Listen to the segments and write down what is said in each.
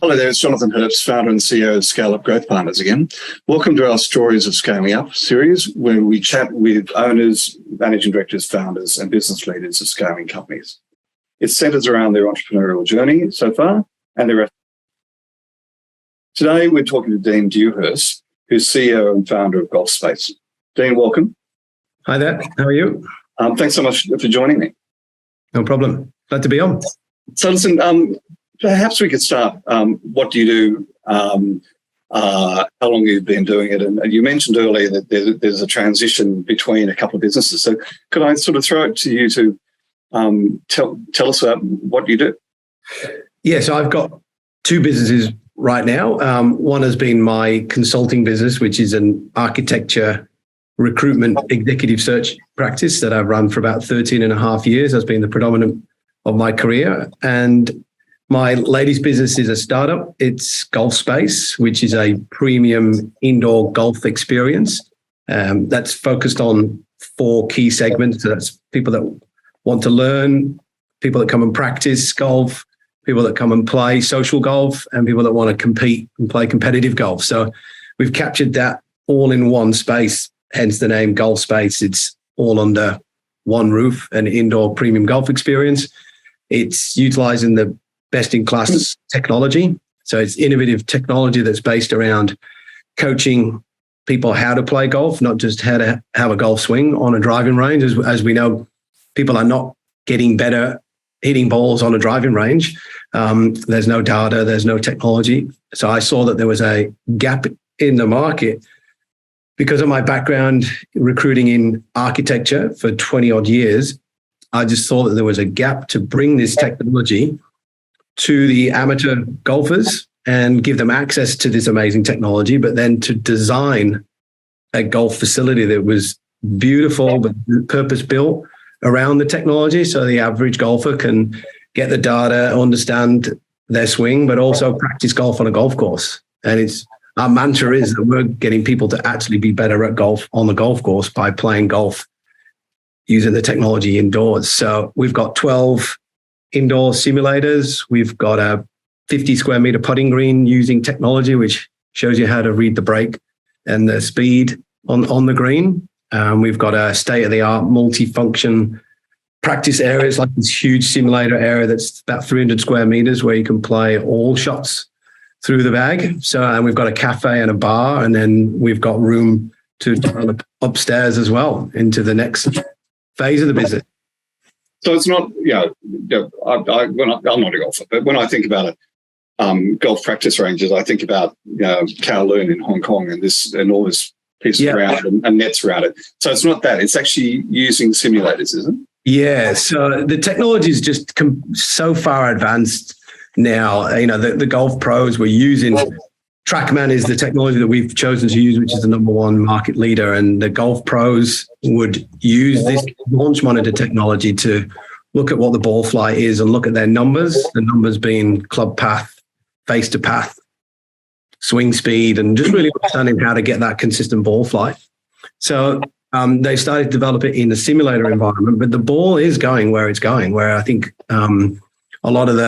Hello there, it's Jonathan Herps, founder and CEO of Scale Up Growth Partners again. Welcome to our Stories of Scaling Up series, where we chat with owners, managing directors, founders, and business leaders of scaling companies. It centres around their entrepreneurial journey so far and their efforts. Today, we're talking to Dean Dewhirst, who's CEO and founder of GolfSpace. Dean, welcome. Hi there, how are you? Thanks so much for joining me. No problem. Glad to be on. So listen, perhaps we could start. What do you do? How long you've been doing it? And you mentioned earlier that there's a transition between a couple of businesses. So could I sort of throw it to you to tell us about what you do? Yeah, so I've got two businesses right now. One has been my consulting business, which is an architecture recruitment executive search practice that I've run for about 13 and a half years. That's been the predominant of my career. And my latest business is a startup. It's GolfSpace, which is a premium indoor golf experience that's focused on four key segments. So that's people that want to learn, people that come and practice golf, people that come and play social golf, and people that want to compete and play competitive golf. So we've captured that all in one space, hence the name GolfSpace. It's all under one roof, an indoor premium golf experience. It's utilizing the best-in-class technology. So it's innovative technology that's based around coaching people how to play golf, not just how to have a golf swing on a driving range. As we know, people are not getting better hitting balls on a driving range. There's no data, there's no technology. So I saw that there was a gap in the market. Because of my background recruiting in architecture for 20 odd years, I just saw that there was a gap to bring this technology to the amateur golfers and give them access to this amazing technology, but then to design a golf facility that was beautiful, but purpose-built around the technology so the average golfer can get the data, understand their swing, but also practice golf on a golf course. And our mantra is that we're getting people to actually be better at golf on the golf course by playing golf using the technology indoors. So we've got 12 indoor simulators. We've got a 50 square meter putting green using technology, which shows you how to read the break and the speed on the green. We've got a state-of-the-art multi-function practice areas, like this huge simulator area that's about 300 square meters where you can play all shots through the bag. So, and we've got a cafe and a bar, and then we've got room to develop upstairs as well into the next phase of the business. So it's not, I'm not a golfer, but when I think about it, golf practice ranges, I think about Kowloon in Hong Kong and this enormous piece of ground and nets around it. So it's not that; it's actually using simulators, isn't it? Yeah. So the technology is just so far advanced now. The golf pros were using. TrackMan is the technology that we've chosen to use, which is the number one market leader. And the golf pros would use this launch monitor technology to look at what the ball flight is and look at their numbers, the numbers being club path, face to path, swing speed, and just really understanding how to get that consistent ball flight. So they started to develop it in the simulator environment, but the ball is going where it's going, where I think a lot of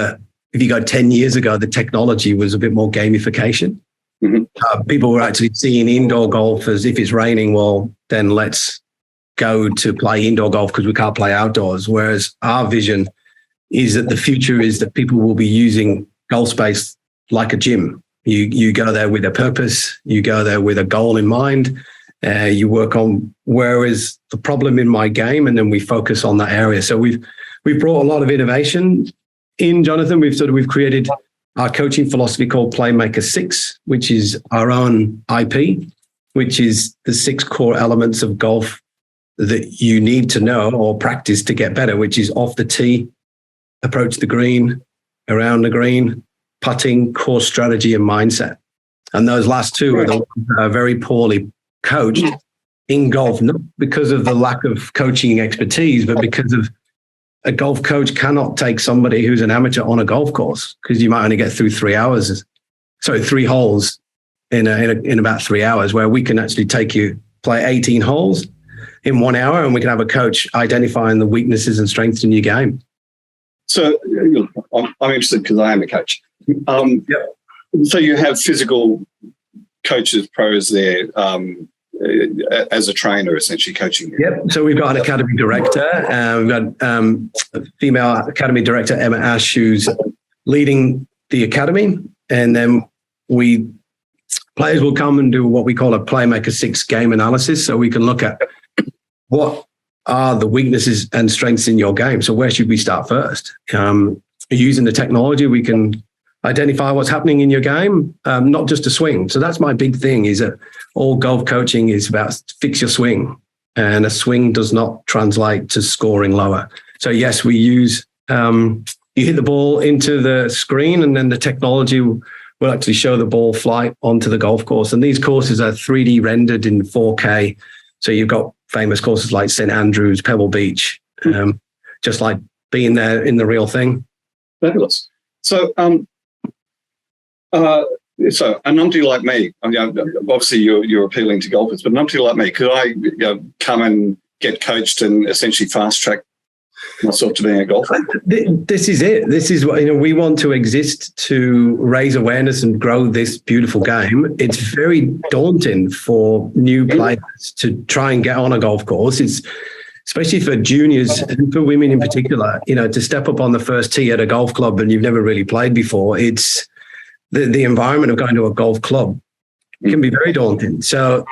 if you go 10 years ago, the technology was a bit more gamification. Mm-hmm. People were actually seeing indoor golf as if it's raining, well, then let's go to play indoor golf because we can't play outdoors. Whereas our vision is that the future is that people will be using GolfSpace like a gym. You go there with a purpose, you go there with a goal in mind, you work on where is the problem in my game, and then we focus on that area. So we've brought a lot of innovation in, Jonathan. We've created our coaching philosophy called Playmaker 6, which is our own IP, which is the 6 core elements of golf that you need to know or practice to get better, which is off the tee, approach the green, around the green, putting, core strategy, and mindset. And those last two are the ones that are very poorly coached in golf, not because of the lack of coaching expertise, but because of a golf coach cannot take somebody who's an amateur on a golf course, because you might only get through 3 holes in about 3 hours, where we can actually take you play 18 holes in 1 hour, and we can have a coach identifying the weaknesses and strengths in your game. So I'm interested because I am a coach. So you have physical coaches, pros there as a trainer, essentially coaching you. Yep. So we've got an academy director. We've got a female academy director, Emma Ash, who's leading the academy. And then players will come and do what we call a Playmaker 6 game analysis. So we can look at what are the weaknesses and strengths in your game. So where should we start first? Using the technology, we can identify what's happening in your game, not just a swing. So that's my big thing, is that all golf coaching is about fix your swing. And a swing does not translate to scoring lower. So yes, we use, you hit the ball into the screen, and then the technology will actually show the ball fly onto the golf course. And these courses are 3D rendered in 4K. So you've got famous courses like St. Andrews, Pebble Beach, just like being there in the real thing. Fabulous. So, so a numpty like me, I mean, obviously you're appealing to golfers, but a numpty like me, could I come and get coached and essentially fast track myself to being a golfer? This is it. This is what, we want to exist to raise awareness and grow this beautiful game. It's very daunting for new players to try and get on a golf course. It's especially for juniors and for women in particular, to step up on the first tee at a golf club and you've never really played before. It's the environment of going to a golf club can be very daunting. So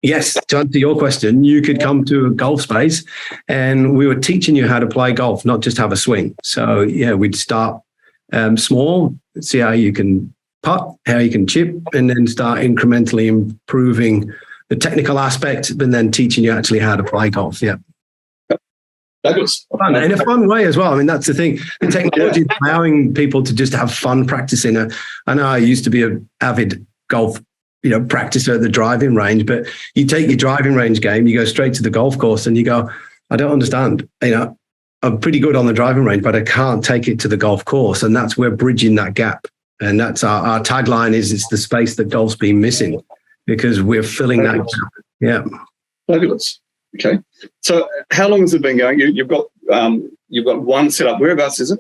yes, to answer your question, you could come to a GolfSpace and we were teaching you how to play golf, not just have a swing. So yeah, we'd start small, see how you can putt, how you can chip, and then start incrementally improving the technical aspect, and then teaching you actually how to play golf. Yeah. That was fun, in a fun way as well. I mean, that's the thing. The technology is allowing people to just have fun practicing. I know I used to be an avid golf practicer at the driving range, but you take your driving range game, you go straight to the golf course and you go, I don't understand. I'm pretty good on the driving range, but I can't take it to the golf course. And that's where bridging that gap. And that's our tagline is, it's the space that golf's been missing, because we're filling that gap. Yeah. Fabulous. Okay. So how long has it been going? You've got one set up. Whereabouts is it?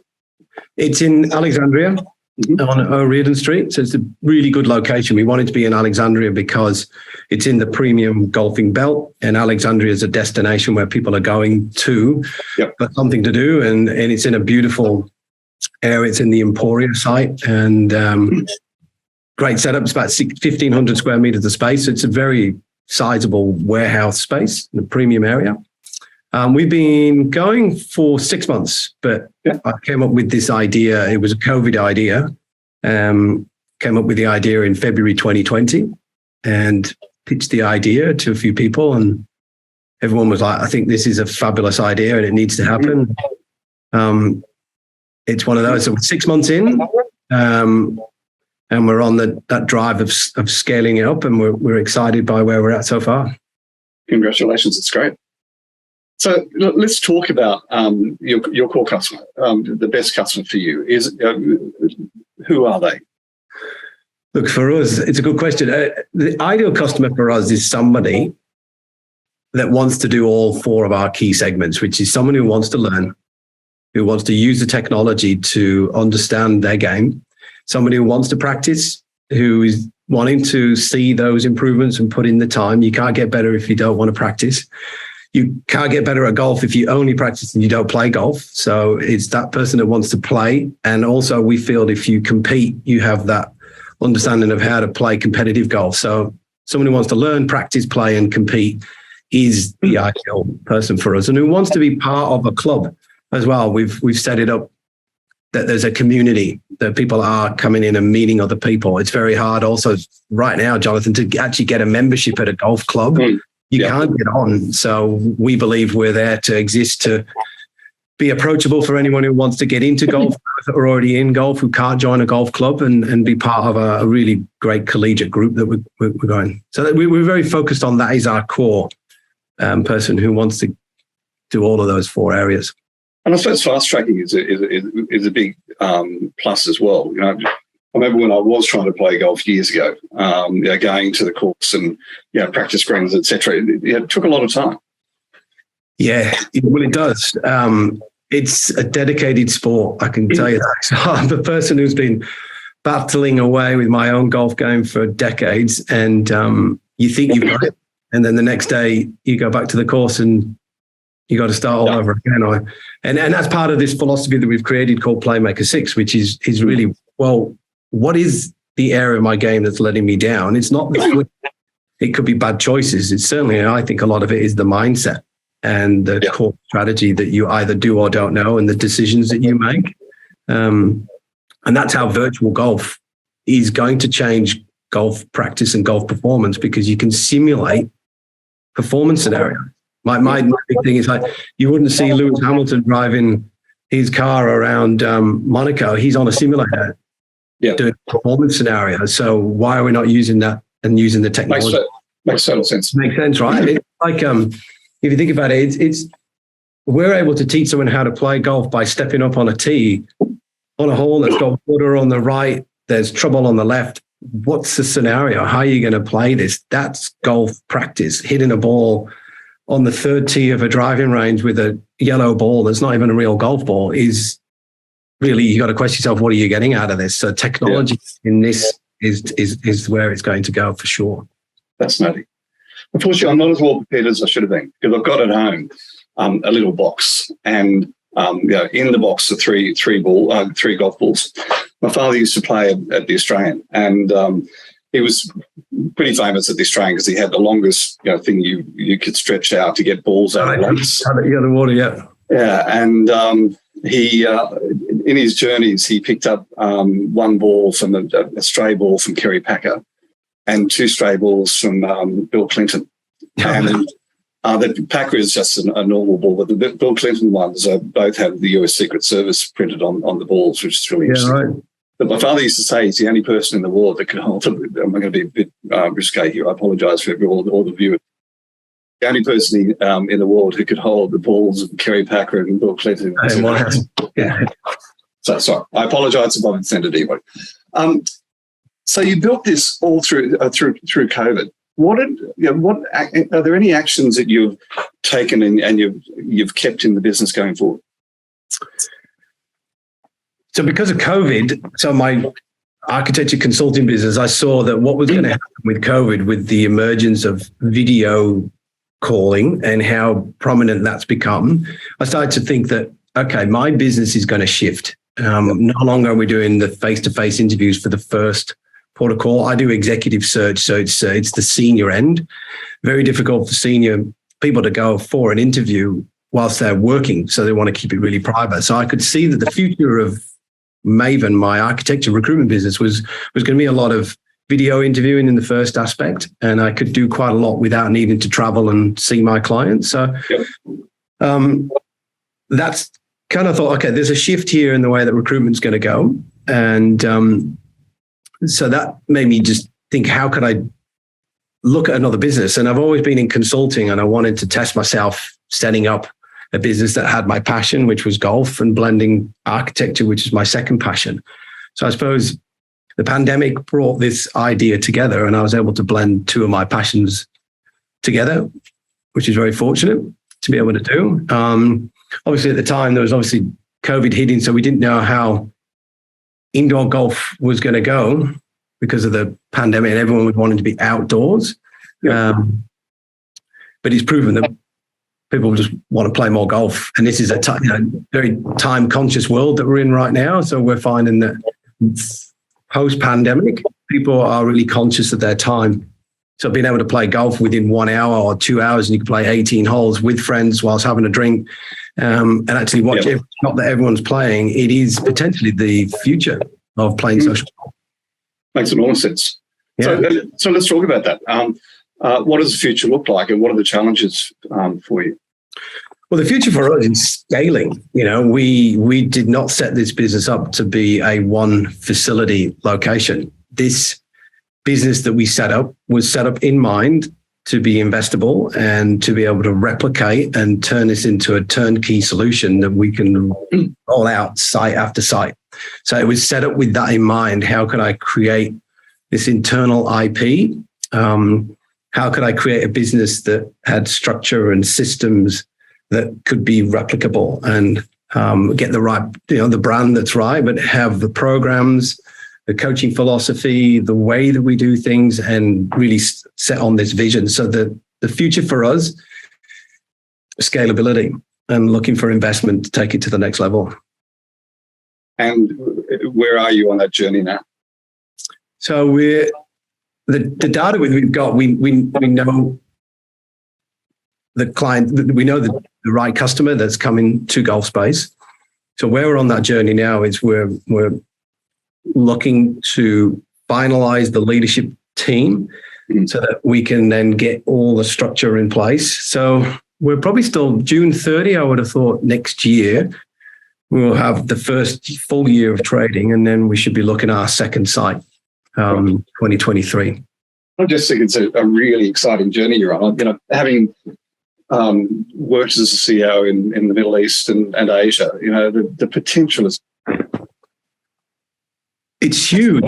It's in Alexandria. On O'Riordan Street. So it's a really good location. We wanted to be in Alexandria because it's in the premium golfing belt, and Alexandria is a destination where people are going to for something to do. And it's in a beautiful area. It's in the Emporia site, and great setup. It's about 1,500 square meters of space. So it's a very sizable warehouse space in the premium area. We've been going for 6 months, but I came up with this idea. It was a COVID idea. Came up with the idea in February 2020 and pitched the idea to a few people, and everyone was like, I think this is a fabulous idea and it needs to happen. It's one of those. So we're 6 months in, and we're on that drive of scaling it up, and we're excited by where we're at so far. Congratulations. It's great. So let's talk about your core customer. The best customer for you is who are they? Look, for us, it's a good question. The ideal customer for us is somebody that wants to do all four of our key segments, which is someone who wants to learn, who wants to use the technology to understand their game, somebody who wants to practice, who is wanting to see those improvements and put in the time. You can't get better if you don't want to practice. You can't get better at golf if you only practice and you don't play golf. So it's that person that wants to play. And also we feel if you compete, you have that understanding of how to play competitive golf. So someone who wants to learn, practice, play, and compete is the ideal person for us, and who wants to be part of a club as well. We've set it up that there's a community, that people are coming in and meeting other people. It's very hard also right now, Jonathan, to actually get a membership at a golf club. You can't get on. So we believe we're there to exist, to be approachable for anyone who wants to get into golf or already in golf, who can't join a golf club, and be part of a really great collegiate group that we're going. So that we're very focused on that. Is our core person who wants to do all of those four areas. And I suppose fast tracking is a big plus as well. I remember when I was trying to play golf years ago, going to the course and practice greens, etc. It took a lot of time. Yeah, well, it does. It's a dedicated sport, I can tell you that. So I'm a person who's been battling away with my own golf game for decades, and you think you've got it, and then the next day you go back to the course and you got to start all over again. And that's part of this philosophy that we've created called Playmaker 6, which is really, well, what is the area of my game that's letting me down? It's not the swing. It could be bad choices. It's certainly, I think a lot of it is the mindset and the core strategy that you either do or don't know, and the decisions that you make. And that's how virtual golf is going to change golf practice and golf performance, because you can simulate performance scenarios. My big thing is, like, you wouldn't see Lewis Hamilton driving his car around Monaco. He's on a simulator doing performance scenarios. So why are we not using that and using the technology? Makes total sense. Makes sense, right? It's like, if you think about it, it's we're able to teach someone how to play golf by stepping up on a tee on a hole that's got water on the right, there's trouble on the left. What's the scenario? How are you going to play this? That's golf practice. Hitting a ball on the third tee of a driving range with a yellow ball that's not even a real golf ball is really, you got to question yourself, what are you getting out of this? So technology in this is where it's going to go for sure. Fascinating. Unfortunately, I'm not as well prepared as I should have been, because I've got at home a little box, and in the box are three golf balls. My father used to play at the Australian, and he was pretty famous at the Australian because he had the longest thing you could stretch out to get balls out of once. The water, Yeah, and he in his journeys he picked up one ball from a stray ball from Kerry Packer, and two stray balls from Bill Clinton. And the Packer is just a normal ball, but the Bill Clinton ones both have the US Secret Service printed on the balls, which is really interesting. Right. But my father used to say he's the only person in the world that can hold it. I'm going to be a bit risque here. I apologise for all the viewers. The only person in the world who could hold the balls of Kerry Packer and Bill Clinton. So sorry, I apologise if I've offended anyone. So you built this all through COVID. What are there any actions that you've taken and you've kept in the business going forward? So because of COVID, so my architecture consulting business, I saw that what was going to happen with COVID, with the emergence of video calling and how prominent that's become, I started to think that, okay, my business is going to shift. No longer are we doing the face-to-face interviews for the first port of call. I do executive search, so it's the senior end. Very difficult for senior people to go for an interview whilst they're working, so they want to keep it really private. So I could see that the future of Maven, my architecture recruitment business, was going to be a lot of video interviewing in the first aspect, and I could do quite a lot without needing to travel and see my clients. So that's kind of thought, okay, there's a shift here in the way that recruitment's going to go. And so that made me just think, how could I look at another business? And I've always been in consulting, and I wanted to test myself setting up a business that had my passion, which was golf, and blending architecture, which is my second passion. So I suppose the pandemic brought this idea together, and I was able to blend two of my passions together, which is very fortunate to be able to do. Obviously, at the time, there was obviously COVID hitting, so we didn't know how indoor golf was going to go because of the pandemic, and everyone was wanting to be outdoors. But it's proven that people just want to play more golf, and this is a very time-conscious world that we're in right now. So we're finding that post-pandemic, people are really conscious of their time. So being able to play golf within 1 hour or 2 hours, and you can play 18 holes with friends whilst having a drink, and actually watch every shot that everyone's playing, it is potentially the future of playing social golf. Makes enormous sense. Yeah. So let's talk about that. What does the future look like, and what are the challenges for you? Well, the future for us is scaling. We did not set this business up to be a one facility location. This business that we set up was set up in mind to be investable and to be able to replicate and turn this into a turnkey solution that we can roll out site after site. So it was set up with that in mind. How could I create this internal IP? How could I create a business that had structure and systems that could be replicable and get the right, the brand that's right, but have the programs the coaching philosophy, the way that we do things, and really set on this vision. So the future for us, scalability and looking for investment to take it to the next level. And where are you on that journey now? So we're the data we've got. We know the client. We know the right customer that's coming to GolfSpace. So where we're on that journey now is we're looking to finalize the leadership team so that we can then get all the structure in place. So we're probably still June 30. I would have thought next year we'll have the first full year of trading, and then we should be looking at our second site, 2023. I just think it's a really exciting journey you're on. You know, having worked as a CEO in the Middle East and Asia, you know, the potential is... It's huge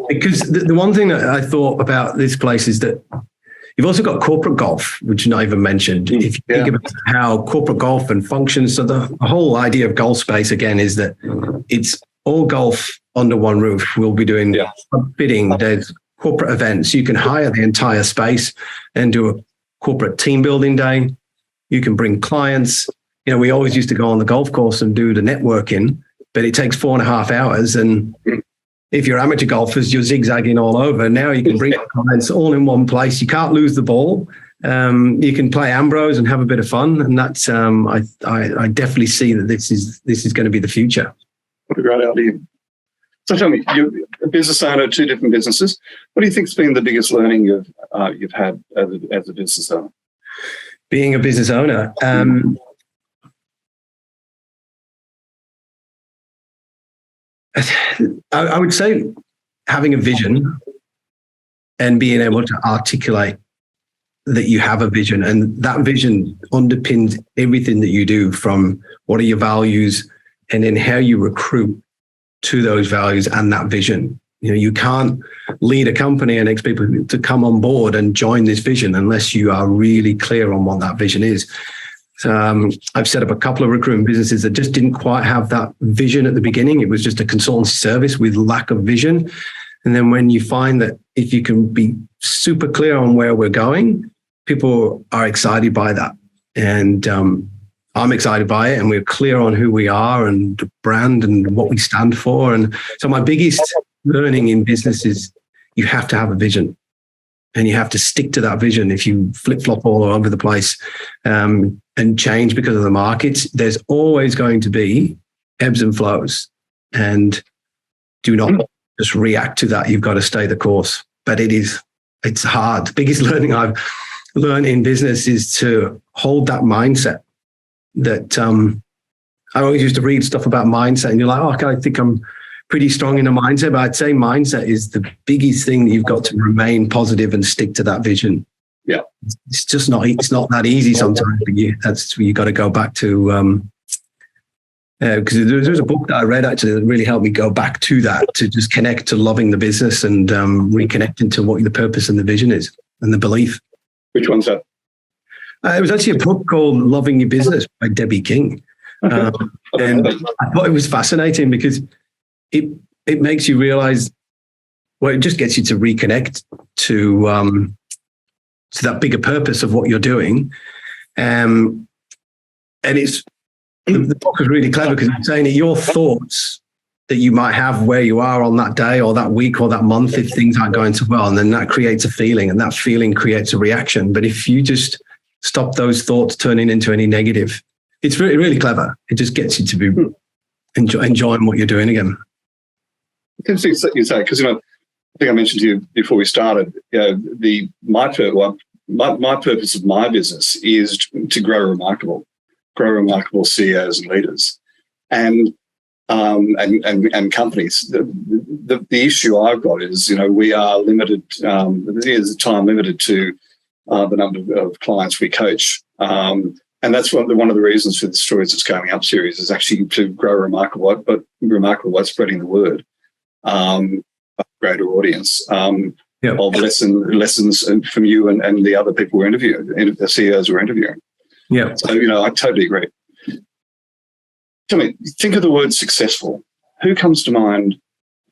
because the one thing that I thought about this place is that you've also got corporate golf, which not even mentioned. If you think about how corporate golf and functions, so the whole idea of GolfSpace again is that it's all golf under one roof. We'll be doing bidding. There's corporate events. You can hire the entire space and do a corporate team building day. You can bring clients. You know, we always used to go on the golf course and do the networking, but it takes 4.5 hours. And if you're amateur golfers, you're zigzagging all over. Now you can bring clients all in one place. You can't lose the ball. You can play Ambrose and have a bit of fun. And that's I definitely see that this is going to be the future. What a great idea. So tell me, you're a business owner, 2 different businesses. What do you think's been the biggest learning you've had as a business owner? Being a business owner, I would say having a vision and being able to articulate that you have a vision, and that vision underpins everything that you do, from what are your values and then how you recruit to those values and that vision. You know, you can't lead a company and expect people to come on board and join this vision unless you are really clear on what that vision is. So, I've set up a couple of recruitment businesses that just didn't quite have that vision at the beginning. It was just a consultancy service with lack of vision. And then when you find that if you can be super clear on where we're going, people are excited by that. And I'm excited by it, and we're clear on who we are and the brand and what we stand for. And so my biggest learning in business is you have to have a vision, and you have to stick to that vision. If you flip-flop all over the place and change because of the markets, there's always going to be ebbs and flows, and do not just react to that. You've got to stay the course. But it's hard. The biggest learning I've learned in business is to hold that mindset. That I always used to read stuff about mindset, and you're like, oh, I think I'm pretty strong in a mindset. But I'd say mindset is the biggest thing that you've got to remain positive and stick to that vision. Yeah, it's just not. It's not that easy sometimes. But that's where you got to go back to. Because there's a book that I read actually that really helped me go back to that, to just connect to loving the business and reconnecting to what the purpose and the vision is and the belief. Which one's that? It was actually a book called Loving Your Business by Debbie King. And I thought it was fascinating because it makes you realize, well, it just gets you to reconnect to that bigger purpose of what you're doing. And the book was really clever because it's saying that your thoughts that you might have where you are on that day or that week or that month, if things aren't going so well, and then that creates a feeling, and that feeling creates a reaction. But if you just stop those thoughts turning into any negative, it's really, really clever. It just gets you to be enjoying what you're doing again. It's interesting you say, because, you know, I think I mentioned to you before we started, you know, my purpose of my business is to grow remarkable CEOs and leaders and companies. The issue I've got is, you know, we are limited. There's a time limited to the number of clients we coach, and that's one of the reasons for the Stories of Scaling Up series is actually to grow remarkable by spreading the word, a greater audience of lessons from you and the other people we're interviewing, the CEOs we're interviewing. Yeah. So, you know, I totally agree. Tell me, think of the word successful. Who comes to mind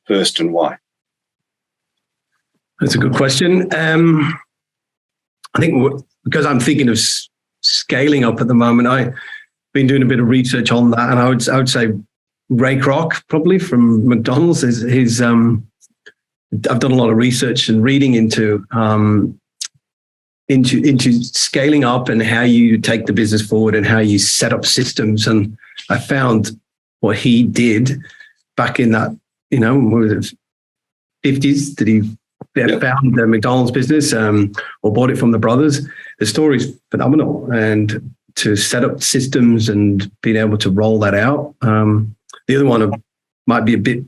first and why? That's a good question. I think because I'm thinking of scaling up at the moment, I've been doing a bit of research on that, and I would say Ray Kroc, probably from McDonald's, is I've done a lot of research and reading into scaling up and how you take the business forward and how you set up systems. And I found what he did back in that, what was it, 50s, that he found the McDonald's business or bought it from the brothers. The story's phenomenal, and to set up systems and being able to roll that out. The other one might be a bit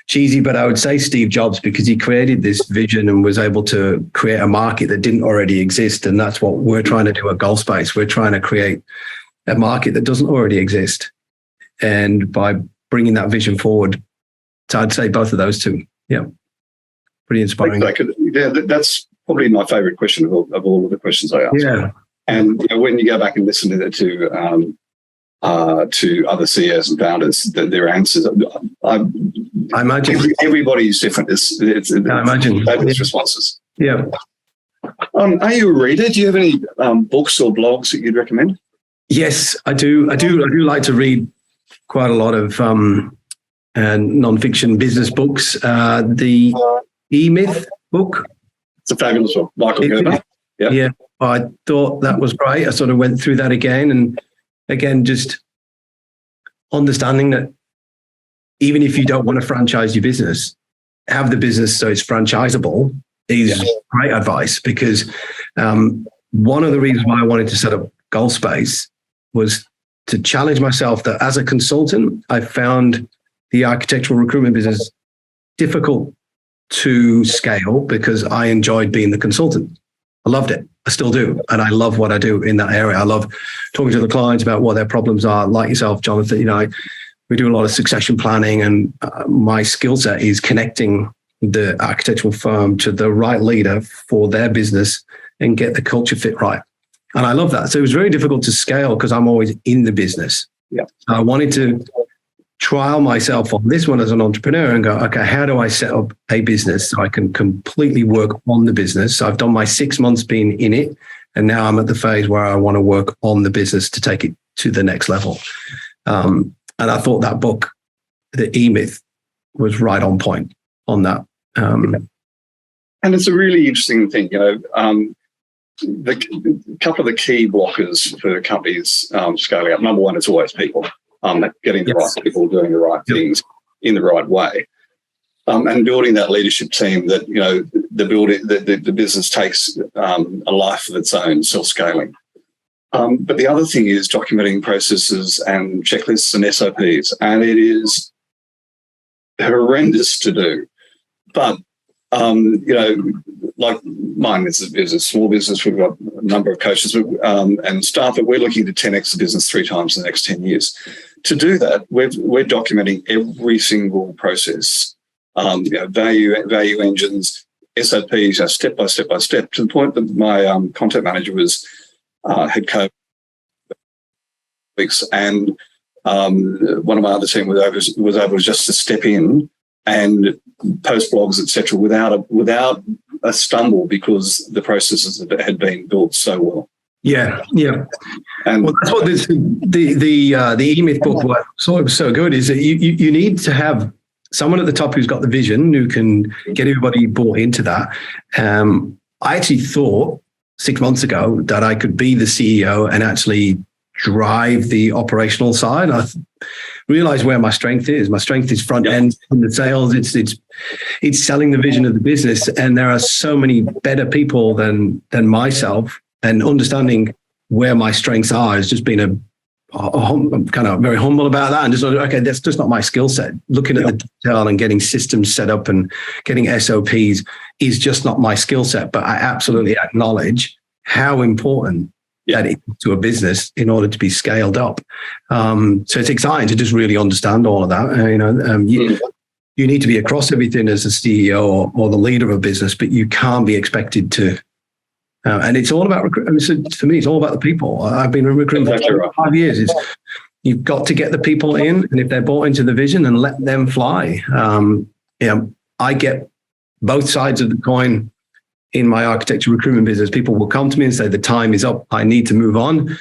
cheesy, but I would say Steve Jobs, because he created this vision and was able to create a market that didn't already exist. And that's what we're trying to do at GolfSpace. We're trying to create a market that doesn't already exist. And by bringing that vision forward, so I'd say both of those two. Yeah. Pretty inspiring. Yeah, that's probably my favorite question of all of the questions I ask. Yeah. And when you go back and listen to other CEOs and founders, their answers, I imagine everybody's different. It's I imagine fabulous responses. Yeah. Are you a reader? Do you have any books or blogs that you'd recommend? Yes, I do. I do like to read quite a lot of non-fiction business books. The E-Myth book. It's a fabulous one. Michael Gerber. Yeah. I thought that was great. I sort of went through that again, and again, just understanding that even if you don't want to franchise your business, have the business so it's franchisable is great advice. Because one of the reasons why I wanted to set up GolfSpace was to challenge myself that as a consultant, I found the architectural recruitment business difficult to scale because I enjoyed being the consultant. I loved it. I still do. And I love what I do in that area. I love talking to the clients about what their problems are. Like yourself, Jonathan, we do a lot of succession planning, and my skill set is connecting the architectural firm to the right leader for their business and get the culture fit right. And I love that. So it was very difficult to scale because I'm always in the business. Yeah. I wanted to trial myself on this one as an entrepreneur and go, okay, how do I set up a business so I can completely work on the business? So I've done my 6 months being in it, and now I'm at the phase where I want to work on the business to take it to the next level. And I thought that book, The E-Myth, was right on point on that. And it's a really interesting thing, the couple of the key blockers for companies scaling up. Number one, it's always people. Getting the right people, doing the right things in the right way, and building that leadership team that the business takes a life of its own, self-scaling. But the other thing is documenting processes and checklists and SOPs, and it is horrendous to do. But like mine is a small business. We've got a number of coaches and staff, but we're looking to 10x the business 3 times in the next 10 years. To do that, we're documenting every single process, value engines, SOPs, step by step, to the point that my content manager was head coach weeks, and one of my other team was able just to step in and post blogs, etc., without a stumble, because the processes had been built so well. Yeah. And that's what the E-Myth book was so good, is that you need to have someone at the top who's got the vision, who can get everybody bought into that. I actually thought 6 months ago that I could be the CEO and actually drive the operational side. I realized where my strength is. My strength is front end in the sales. It's selling the vision of the business, and there are so many better people than myself. And understanding where my strengths are has just been I'm kind of very humble about that, and just okay, that's just not my skill set. Looking at the detail and getting systems set up and getting SOPs is just not my skill set. But I absolutely acknowledge how important that is to a business in order to be scaled up. So it's exciting to just really understand all of that. You need to be across everything as a CEO or the leader of a business, but you can't be expected to. And it's all about recruitment. For me, it's all about the people. I've been recruiting for 5 years. You've got to get the people in, and if they're bought into the vision, then let them fly. I get both sides of the coin in my architecture recruitment business. People will come to me and say, the time is up, I need to move on.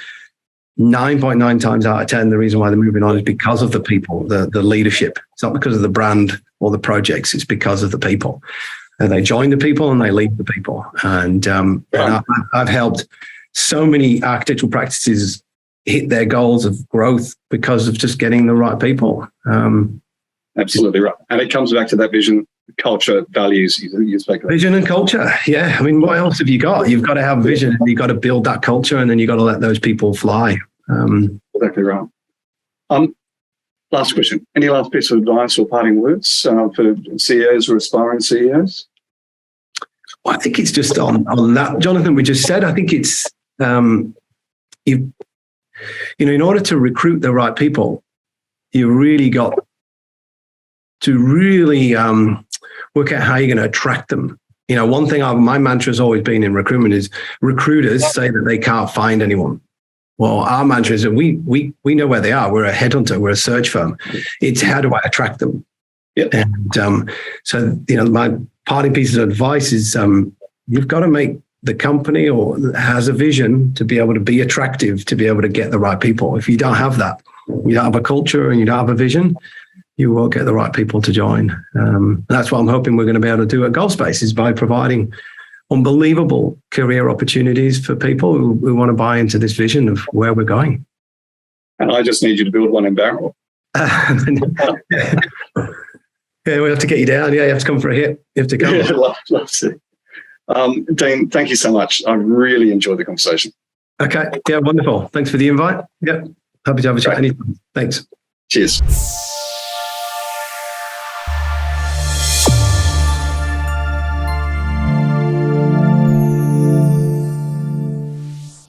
9.9 times out of 10, the reason why they're moving on is because of the people, the leadership. It's not because of the brand or the projects, it's because of the people. And they join the people and they leave the people. And I've helped so many architectural practices hit their goals of growth because of just getting the right people. Absolutely right. And it comes back to that vision, culture, values you spoke about. Vision and culture. Yeah. I mean, what else have you got? You've got to have vision and you've got to build that culture, and then you've got to let those people fly. Exactly right. Last question. Any last piece of advice or parting words for CEOs or aspiring CEOs? Well, I think it's just on that, Jonathan, we just said, I think it's, in order to recruit the right people, you really got to really work out how you're going to attract them. One thing my mantra has always been in recruitment is recruiters say that they can't find anyone. Well, our mantra is that we know where they are. We're a headhunter. We're a search firm. It's how do I attract them? Yep. And so, my parting piece of advice is you've got to make the company or has a vision to be able to be attractive, to be able to get the right people. If you don't have that, you don't have a culture and you don't have a vision, you won't get the right people to join. That's what I'm hoping we're going to be able to do at GolfSpace's by providing unbelievable career opportunities for people who want to buy into this vision of where we're going. And I just need you to build one in Barrel. Yeah, we'll have to get you down. Yeah, you have to come for a hit. You have to come. Yeah, love to. Dean, thank you so much. I really enjoyed the conversation. Okay. Yeah, wonderful. Thanks for the invite. Yep. Happy to have a chat anytime. Thanks. Cheers.